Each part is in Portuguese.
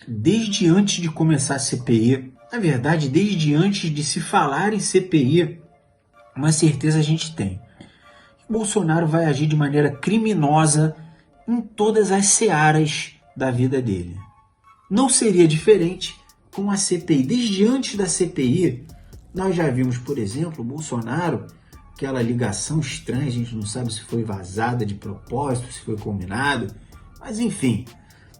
Desde antes de começar a CPI, na verdade, desde antes de se falar em CPI, uma certeza a gente tem. Bolsonaro vai agir de maneira criminosa em todas as searas da vida dele. Não seria diferente com a CPI. Desde antes da CPI, nós já vimos, por exemplo, o Bolsonaro, aquela ligação estranha, a gente não sabe se foi vazada de propósito, se foi combinado, mas enfim,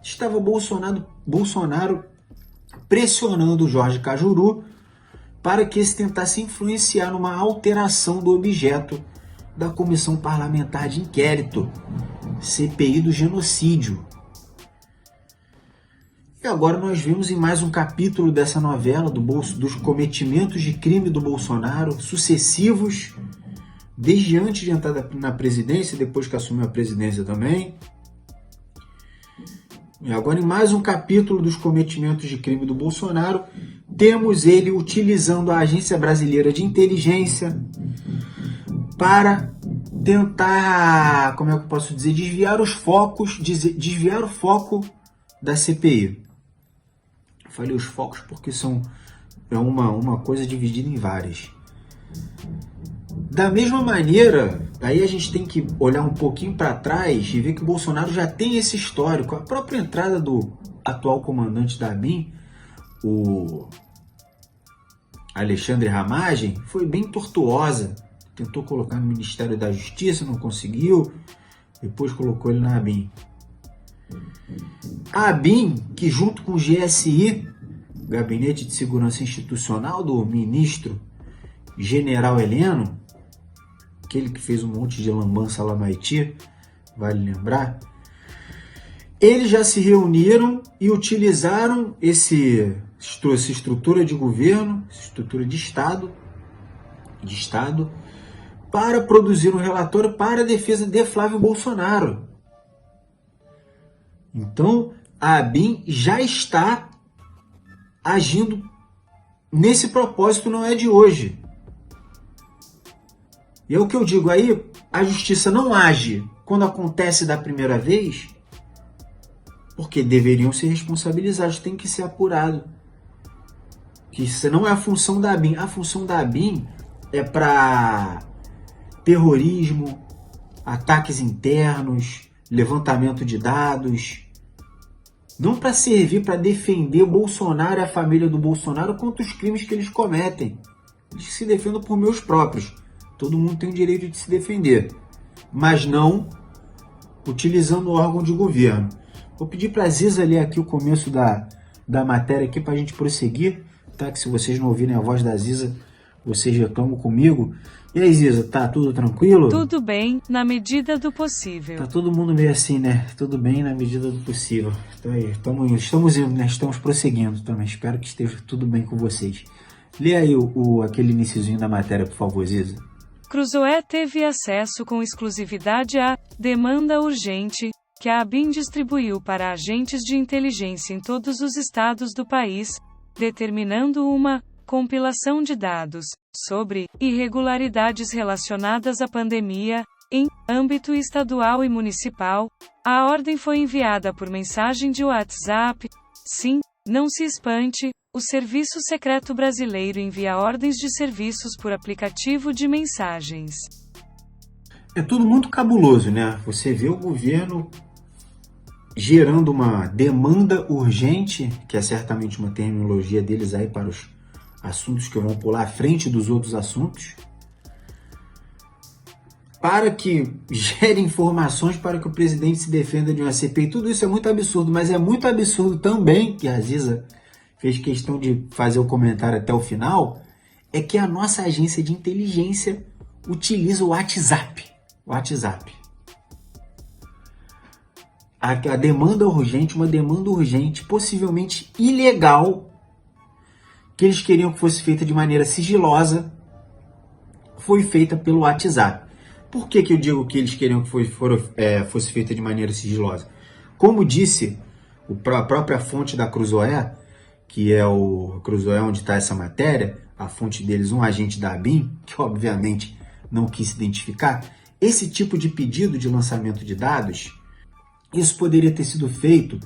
estava Bolsonaro pressionando o Jorge Cajuru para que esse tentasse influenciar numa alteração do objeto da Comissão Parlamentar de Inquérito, CPI do genocídio. E agora nós vemos em mais um capítulo dessa novela dos cometimentos de crime do Bolsonaro, sucessivos, desde antes de entrar na presidência, depois que assumiu a presidência também. E agora em mais um capítulo dos cometimentos de crime do Bolsonaro, temos ele utilizando a Agência Brasileira de Inteligência para tentar, como é que eu posso dizer, desviar o foco da CPI. Eu falei os focos porque é uma coisa dividida em várias. Da mesma maneira, aí a gente tem que olhar um pouquinho para trás e ver que o Bolsonaro já tem esse histórico. A própria entrada do atual comandante da ABIN, o Alexandre Ramagem, foi bem tortuosa. Tentou colocar no Ministério da Justiça, não conseguiu. Depois colocou ele na ABIN. A ABIN, que junto com o GSI, Gabinete de Segurança Institucional do ministro General Heleno, aquele que fez um monte de lambança lá no Haiti, vale lembrar, eles já se reuniram e utilizaram essa estrutura de governo, essa estrutura de Estado, para produzir um relatório para a defesa de Flávio Bolsonaro. Então, a ABIN já está agindo nesse propósito, não é de hoje. E é o que eu digo aí, a justiça não age quando acontece da primeira vez, porque deveriam ser responsabilizados, tem que ser apurado. Que isso não é a função da ABIN. A função da ABIN é para terrorismo, ataques internos, levantamento de dados, não para servir para defender o Bolsonaro e a família do Bolsonaro contra os crimes que eles cometem. Eles se defendem por meus próprios. Todo mundo tem o direito de se defender, mas não utilizando o órgão de governo. Vou pedir para a Ziza ler aqui o começo da matéria aqui para a gente prosseguir, tá? Que se vocês não ouvirem a voz da Ziza, vocês reclamam comigo. E aí, Ziza, tá tudo tranquilo? Tudo bem, na medida do possível. Tá todo mundo meio assim, né? Tudo bem na medida do possível. Então aí, estamos indo, né? Estamos prosseguindo também. Espero que esteja tudo bem com vocês. Lê aí aquele iniciozinho da matéria, por favor, Ziza. Cruzoé teve acesso com exclusividade à demanda urgente que a ABIN distribuiu para agentes de inteligência em todos os estados do país, determinando uma compilação de dados sobre irregularidades relacionadas à pandemia em âmbito estadual e municipal. A ordem foi enviada por mensagem de WhatsApp. Sim, não se espante, o Serviço Secreto Brasileiro envia ordens de serviços por aplicativo de mensagens. É tudo muito cabuloso, né? Você vê o governo gerando uma demanda urgente, que é certamente uma terminologia deles aí para os assuntos que vão pular à frente dos outros assuntos, para que gere informações para que o presidente se defenda de uma CPI. Tudo isso é muito absurdo, mas é muito absurdo também, que a Ziza fez questão de fazer o comentário até o final, é que a nossa agência de inteligência utiliza o WhatsApp. A demanda urgente, uma demanda urgente, possivelmente ilegal, que eles queriam que fosse feita de maneira sigilosa, foi feita pelo WhatsApp. Por que eu digo que eles queriam que fosse feita de maneira sigilosa? Como disse a própria fonte da Cruzoé, que é o Cruzoé onde está essa matéria, a fonte deles, um agente da ABIN, que obviamente não quis se identificar, esse tipo de pedido de lançamento de dados, isso poderia ter sido feito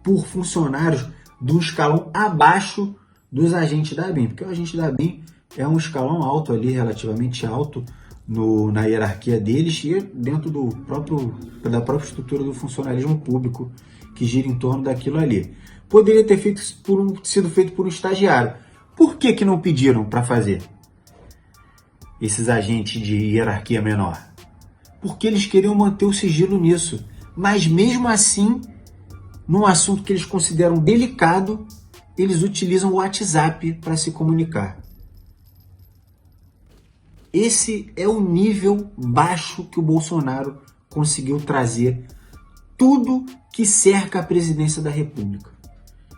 por funcionários de um escalão abaixo dos agentes da ABIN, porque o agente da ABIN é um escalão alto ali, relativamente alto na hierarquia deles e dentro da própria estrutura do funcionalismo público que gira em torno daquilo ali. Poderia ter sido feito por um estagiário. Por que não pediram para fazer esses agentes de hierarquia menor? Porque eles queriam manter o sigilo nisso. Mas mesmo assim, num assunto que eles consideram delicado, eles utilizam o WhatsApp para se comunicar. Esse é o nível baixo que o Bolsonaro conseguiu trazer tudo que cerca a presidência da República.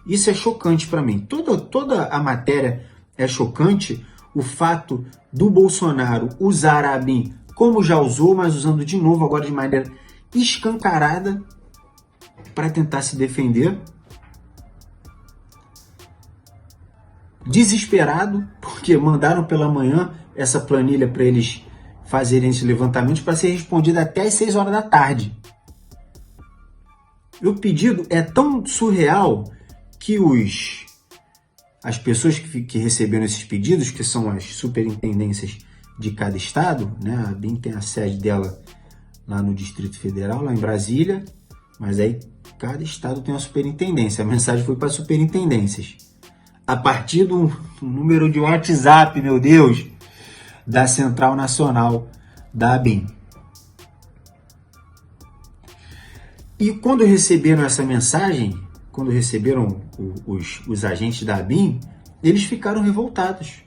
Isso é chocante para mim. Toda a matéria é chocante. O fato do Bolsonaro usar a ABIN como já usou, mas usando de novo agora de maneira escancarada para tentar se defender. Desesperado, porque mandaram pela manhã essa planilha para eles fazerem esse levantamento para ser respondida até às 6 horas da tarde. O pedido é tão surreal que as pessoas que receberam esses pedidos, que são as superintendências de cada estado, né? A ABIN tem a sede dela lá no Distrito Federal, lá em Brasília, mas aí cada estado tem uma superintendência. A mensagem foi para as superintendências. A partir do número de WhatsApp, meu Deus, da Central Nacional da ABIN. E quando receberam essa mensagem, quando receberam os agentes da ABIN, eles ficaram revoltados.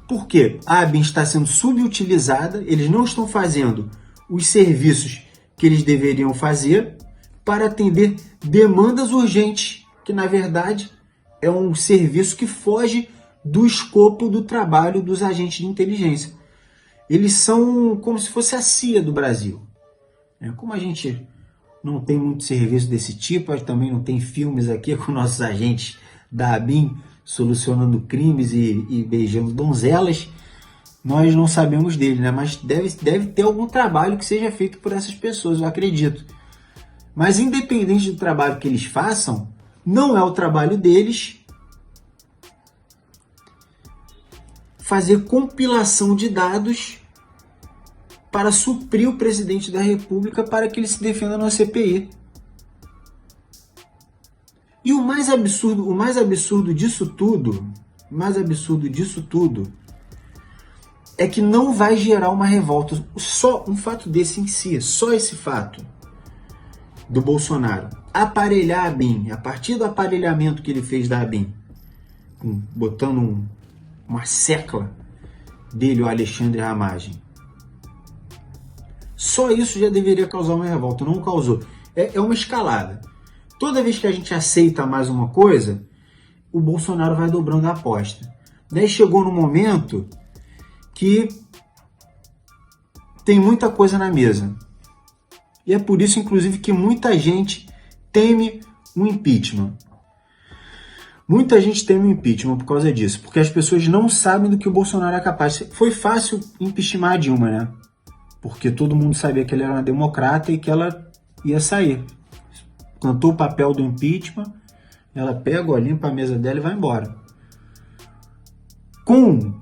Por quê? A ABIN está sendo subutilizada, eles não estão fazendo os serviços que eles deveriam fazer para atender demandas urgentes, que na verdade é um serviço que foge do escopo do trabalho dos agentes de inteligência. Eles são como se fosse a CIA do Brasil. Como a gente não tem muito serviço desse tipo, a gente também não tem filmes aqui com nossos agentes da ABIN solucionando crimes e beijando donzelas, nós não sabemos dele, né? Mas deve ter algum trabalho que seja feito por essas pessoas, eu acredito. Mas independente do trabalho que eles façam, não é o trabalho deles fazer compilação de dados para suprir o presidente da República para que ele se defenda na CPI. E o mais absurdo disso tudo é que não vai gerar uma revolta. Só um fato desse em si, só esse fato do Bolsonaro aparelhar a ABIN, a partir do aparelhamento que ele fez da ABIN, botando uma secla dele, o Alexandre Ramagem, só isso já deveria causar uma revolta, não causou. É uma escalada. Toda vez que a gente aceita mais uma coisa, o Bolsonaro vai dobrando a aposta. Daí chegou no momento que tem muita coisa na mesa. E é por isso, inclusive, que muita gente teme um impeachment. Muita gente teme um impeachment por causa disso, porque as pessoas não sabem do que o Bolsonaro é capaz. Foi fácil impeachment a Dilma, né? Porque todo mundo sabia que ela era uma democrata e que ela ia sair. Cantou o papel do impeachment, ela pega, limpa a mesa dela e vai embora. Com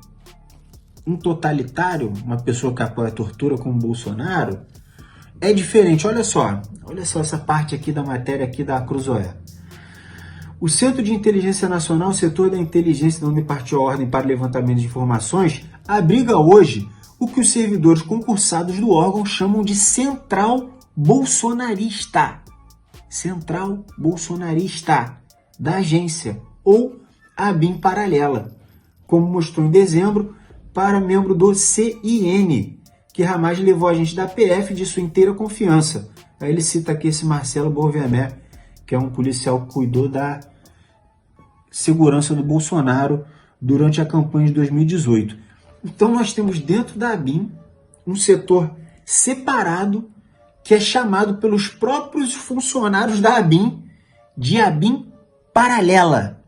um totalitário, uma pessoa que apoia a tortura como o Bolsonaro, é diferente. Olha só essa parte aqui da matéria aqui da Cruzoé. O Centro de Inteligência Nacional, o setor da inteligência de onde partiu a ordem para levantamento de informações, abriga hoje o que os servidores concursados do órgão chamam de Central Bolsonarista. Central Bolsonarista da agência, ou ABIN paralela, como mostrou em dezembro para membro do CIN, que Ramagem levou a gente da PF de sua inteira confiança. Aí ele cita aqui esse Marcelo Borvermé, que é um policial que cuidou da segurança do Bolsonaro durante a campanha de 2018. Então nós temos dentro da ABIN um setor separado que é chamado pelos próprios funcionários da ABIN de ABIN paralela.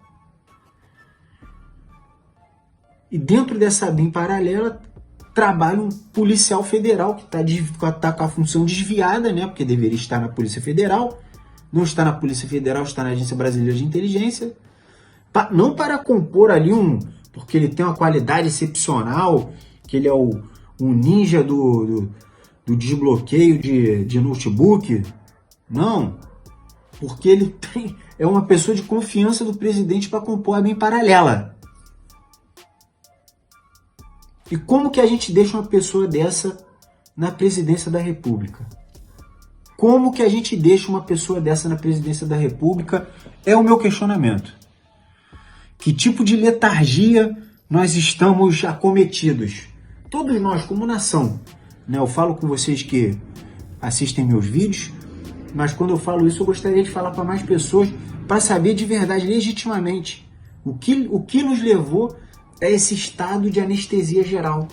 E dentro dessa ABIN paralela trabalha um policial federal que tá com a função desviada, né? Porque deveria estar na Polícia Federal, não está na Polícia Federal, está na Agência Brasileira de Inteligência, não para compor ali porque ele tem uma qualidade excepcional, que ele é um ninja do desbloqueio de notebook, não, porque ele é uma pessoa de confiança do presidente para compor a bem paralela. E como que a gente deixa uma pessoa dessa na presidência da República? Como que a gente deixa uma pessoa dessa na presidência da República? É o meu questionamento. Que tipo de letargia nós estamos acometidos? Todos nós, como nação. Né? Eu falo com vocês que assistem meus vídeos, mas quando eu falo isso, eu gostaria de falar para mais pessoas para saber de verdade, legitimamente, o que nos levou a esse estado de anestesia geral.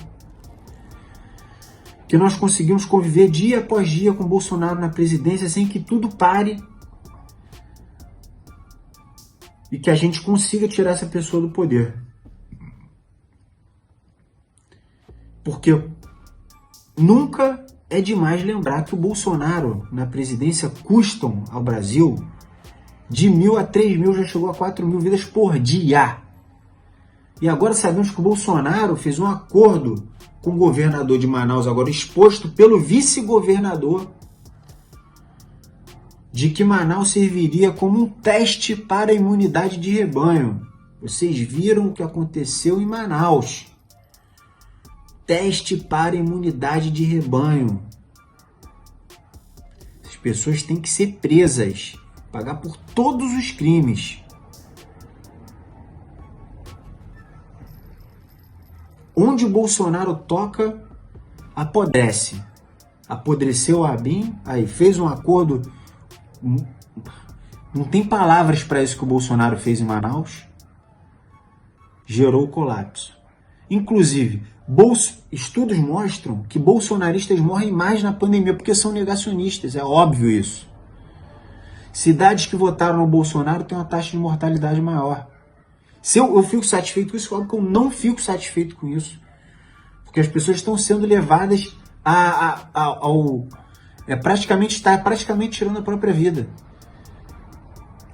Que nós conseguimos conviver dia após dia com Bolsonaro na presidência sem que tudo pare e que a gente consiga tirar essa pessoa do poder. Porque nunca é demais lembrar que o Bolsonaro na presidência custam ao Brasil de 1.000 a 3.000, já chegou a 4.000 vidas por dia. E agora sabemos que o Bolsonaro fez um acordo com o governador de Manaus, agora exposto pelo vice-governador, de que Manaus serviria como um teste para a imunidade de rebanho. Vocês viram o que aconteceu em Manaus. Teste para a imunidade de rebanho. As pessoas têm que ser presas, pagar por todos os crimes. Onde o Bolsonaro toca, apodrece. Apodreceu a ABIN, aí fez um acordo. Não tem palavras para isso que o Bolsonaro fez em Manaus. Gerou o colapso. Inclusive, estudos mostram que bolsonaristas morrem mais na pandemia porque são negacionistas, é óbvio isso. Cidades que votaram no Bolsonaro têm uma taxa de mortalidade maior. Se eu fico satisfeito com isso, óbvio que eu não fico satisfeito com isso. Porque as pessoas estão sendo levadas está praticamente tirando a própria vida.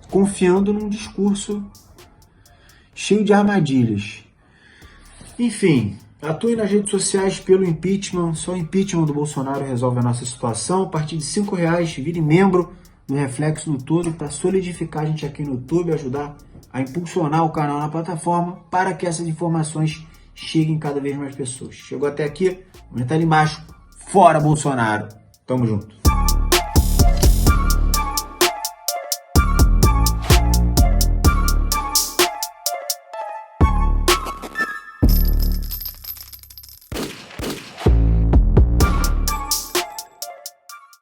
Confiando num discurso cheio de armadilhas. Enfim, atue nas redes sociais pelo impeachment. Só o impeachment do Bolsonaro resolve a nossa situação. A partir de R$5, vire membro do Reflexo no Todo para solidificar a gente aqui no YouTube, ajudar a impulsionar o canal na plataforma para que essas informações cheguem cada vez mais pessoas. Chegou até aqui? Comenta ali embaixo. Fora Bolsonaro. Tamo junto.